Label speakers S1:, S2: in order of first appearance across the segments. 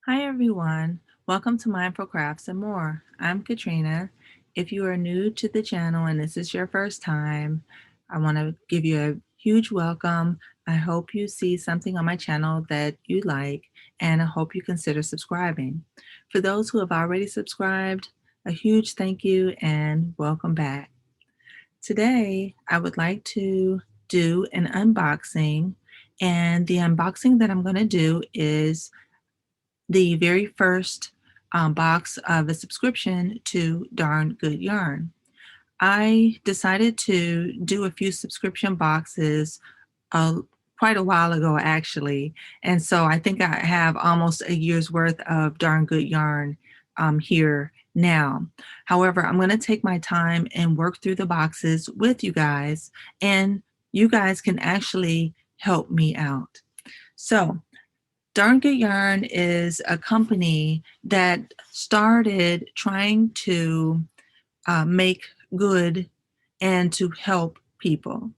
S1: Hi everyone, welcome to Mindful Crafts and More. I'm Katrina. If you are new to the channel and this is your first time, I want to give you a huge welcome. I hope you see something on my channel that you like, and I hope you consider subscribing. For those who have already subscribed, a huge thank you and welcome back. Today, I would like to do an unboxing, and the unboxing that I'm going to do is the very first box of a subscription to Darn Good Yarn. I decided to do a few subscription boxes uh, quite a while ago, actually. And so I think I have almost a year's worth of Darn Good Yarn here now. However, I'm going to take my time and work through the boxes with you guys, and you guys can actually help me out. So Darn Good Yarn is a company that started trying to make good and to help people.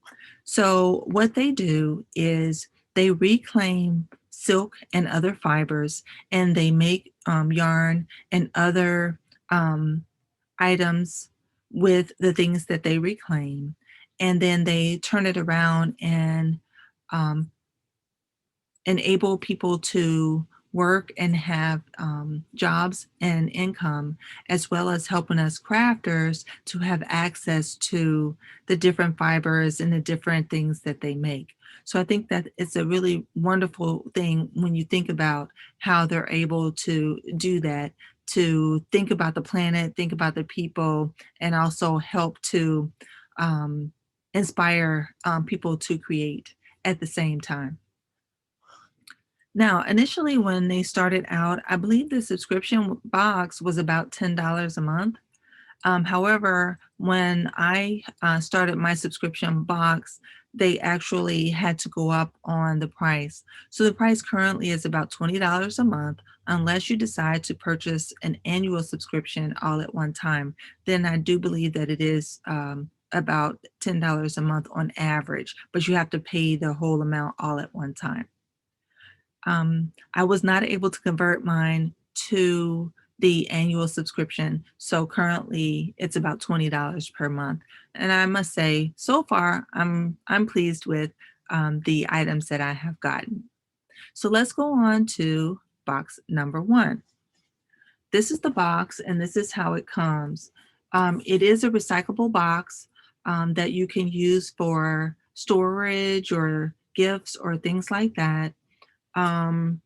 S1: So what they do is they reclaim silk and other fibers, and they make yarn and other um, items with the things that they reclaim. And then they turn it around and um, enable people to work and have jobs and income, as well as helping us crafters to have access to the different fibers and the different things that they make. So I think that it's a really wonderful thing when you think about how they're able to do that, to think about the planet, think about the people, and also help to um, inspire people to create at the same time. Now, initially, when they started out, I believe the subscription box was about $10 a month. However, when I started my subscription box, they actually had to go up on the price. So the price currently is about $20 a month, unless you decide to purchase an annual subscription all at one time. Then I do believe that it is about $10 a month on average, but you have to pay the whole amount all at one time. I was not able to convert mine to the annual subscription. So currently it's about $20 per month. And I must say, so far, I'm pleased with the items that I have gotten. So let's go on to box number one. This is the box, and this is how it comes. It is a recyclable box that you can use for storage or gifts or things like that. Um,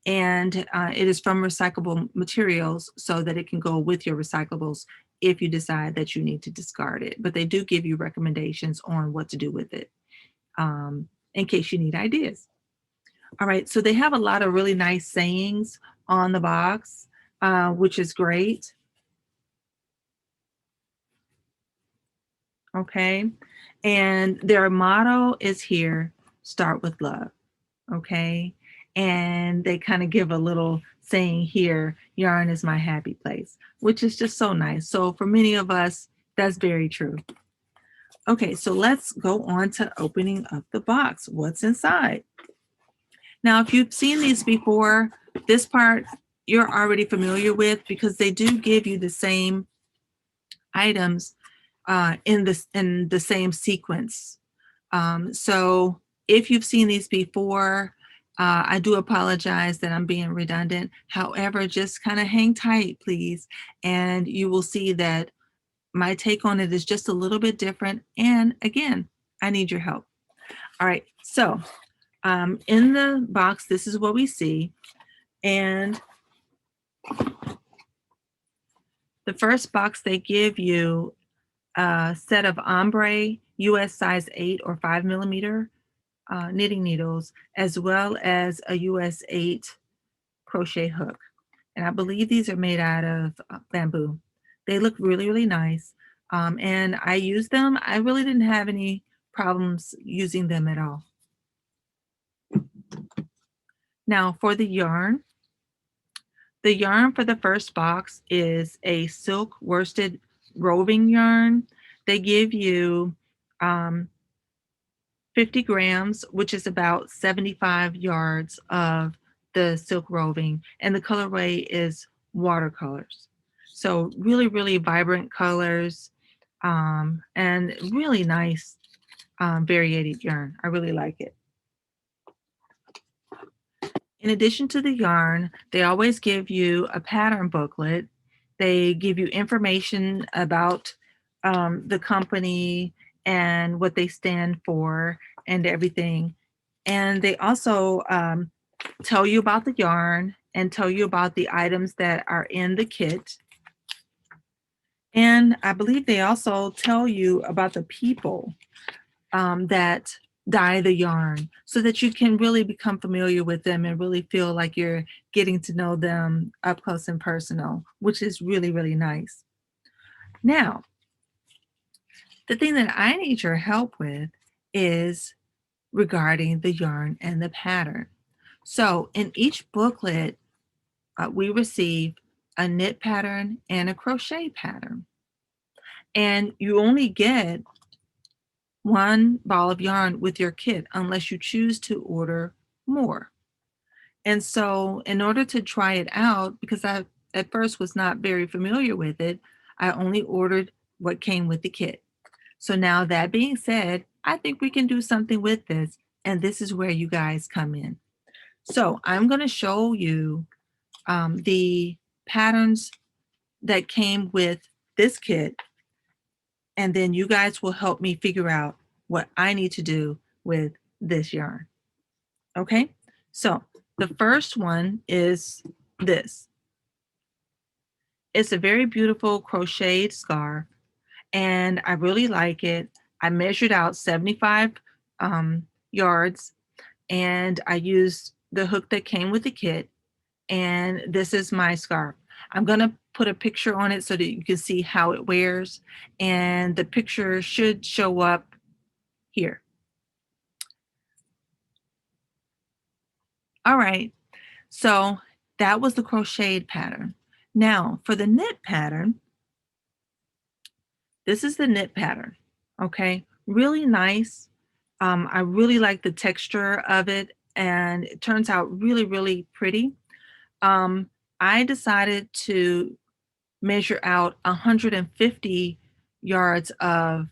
S1: and it is from recyclable materials so that it can go with your recyclables if you decide that you need to discard it. But they do give you recommendations on what to do with it in case you need ideas. All right, so they have a lot of really nice sayings on the box, which is great. Okay, and their motto is here: start with love. Okay, and they kind of give a little saying here: yarn is my happy place, which is just so nice. So for many of us, that's very true. Okay, so let's go on to opening up the box. What's inside? Now, if you've seen these before, this part you're already familiar with, because they do give you the same items in the same sequence. So if you've seen these before, I do apologize that I'm being redundant. However, just kind of hang tight, please, and you will see that my take on it is just a little bit different. And again, I need your help. All right, so in the box, this is what we see. And the first box, they give you a set of ombre US size 8 or 5 millimeter knitting needles, as well as a US 8 crochet hook. And I believe these are made out of bamboo. They look really, really nice. And I used them. I really didn't have any problems using them at all. Now for the yarn for the first box is a silk worsted roving yarn. They give you 50 grams, which is about 75 yards of the silk roving, and the colorway is watercolors. So really, really vibrant colors, and really nice variated yarn. I really like it. In addition to the yarn, they always give you a pattern booklet. They give you information about the company and what they stand for and everything. And they also tell you about the yarn and tell you about the items that are in the kit. And I believe they also tell you about the people that dye the yarn so that you can really become familiar with them and really feel like you're getting to know them up close and personal, which is really, really nice. Now, the thing that I need your help with is regarding the yarn and the pattern. So in each booklet, we receive a knit pattern and a crochet pattern. And you only get one ball of yarn with your kit unless you choose to order more. And so, in order to try it out, because I at first was not very familiar with it, I only ordered what came with the kit. So, now that being said, I think we can do something with this. And this is where you guys come in. So, I'm going to show you the patterns that came with this kit. And then you guys will help me figure out what I need to do with this yarn. Okay, so the first one is this. It's a very beautiful crocheted scarf, and I really like it. I measured out 75 yards, and I used the hook that came with the kit, and this is my scarf. I'm going to put a picture on it so that you can see how it wears, and the picture should show up here. All right, so that was the crocheted pattern. Now for the knit pattern, this is the knit pattern. Okay, really nice. I really like the texture of it, and it turns out really, really pretty. Um, I decided to measure out 150 yards of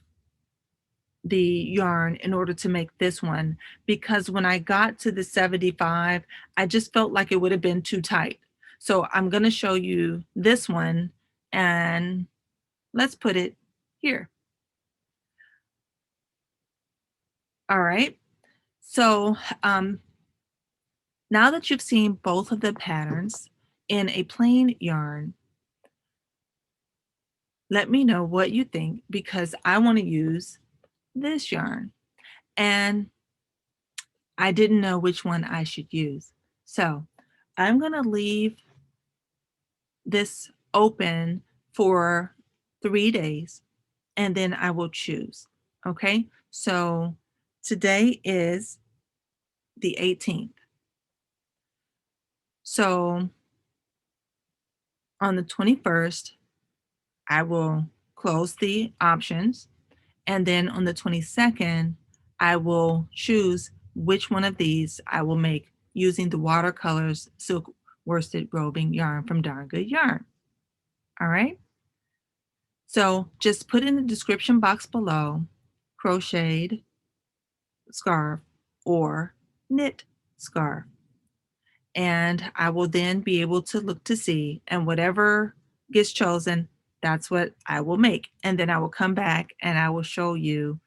S1: the yarn in order to make this one, because when I got to the 75, I just felt like it would have been too tight. So I'm going to show you this one, and let's put it here. All right. So now that you've seen both of the patterns in a plain yarn, let me know what you think, because I want to use this yarn. And I didn't know which one I should use. So I'm going to leave this open for 3 days, and then I will choose. Okay. So today is the 18th. So on the 21st, I will close the options. And then on the 22nd, I will choose which one of these I will make using the watercolors silk worsted roving yarn from Darn Good Yarn. All right. So just put in the description box below crocheted scarf or knit scarf. And I will then be able to look to see, and whatever gets chosen, that's what I will make. And then I will come back and I will show you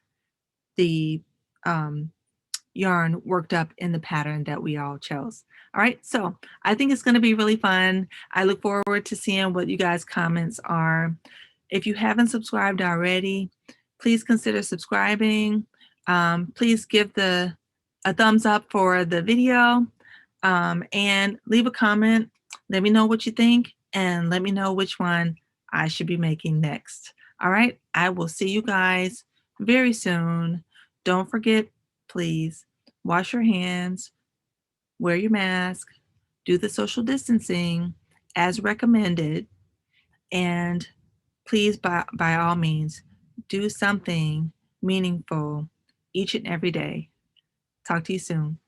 S1: the um, yarn worked up in the pattern that we all chose. All right, so I think it's going to be really fun. I look forward to seeing what you guys' comments are. If you haven't subscribed already, please consider subscribing. Please give a thumbs up for the video, and leave a comment. Let me know what you think, and let me know which one I should be making next. All right, I will see you guys very soon. Don't forget, please, wash your hands, wear your mask, do the social distancing as recommended, and please, by all means, do something meaningful each and every day. Talk to you soon.